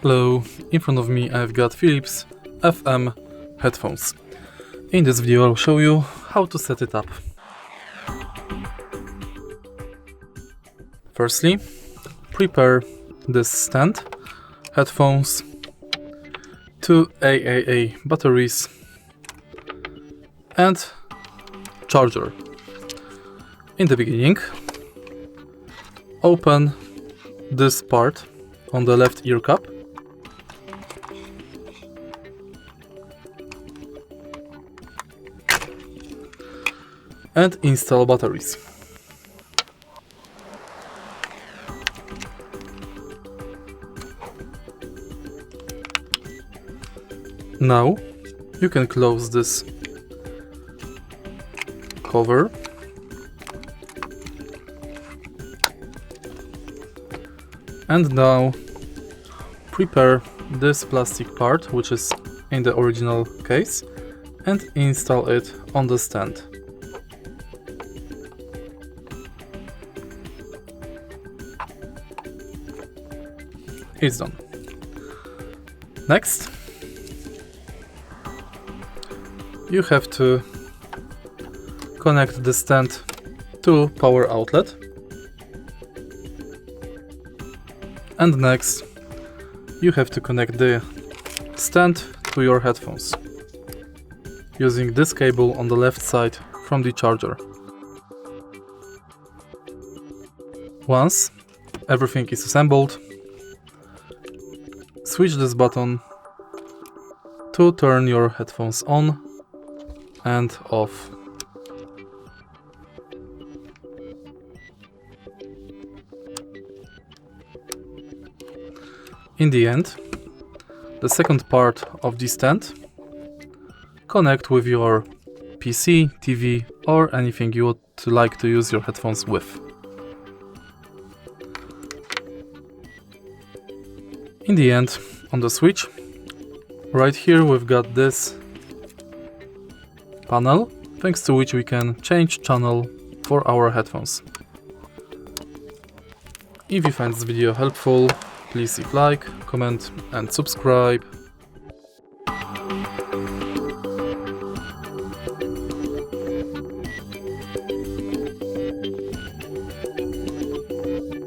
Hello, in front of me I've got Philips FM headphones. In this video I'll show you how to set it up. Firstly, prepare this stand, headphones, 2 AAA batteries and charger. In the beginning, open this part on the left ear cup and install batteries. Now you can close this cover and now prepare this plastic part, which is in the original case, and install it on the stand. It's done. Next, you have to connect the stand to power outlet, and next you have to connect the stand to your headphones using this cable on the left side from the charger. Once everything is assembled, switch this button to turn your headphones on and off. In the end, the second part of the stand, connect with your PC, TV or anything you would like to use your headphones with. In the end, on the switch, right here we've got this panel, thanks to which we can change channel for our headphones. If you find this video helpful, please leave like, comment and subscribe.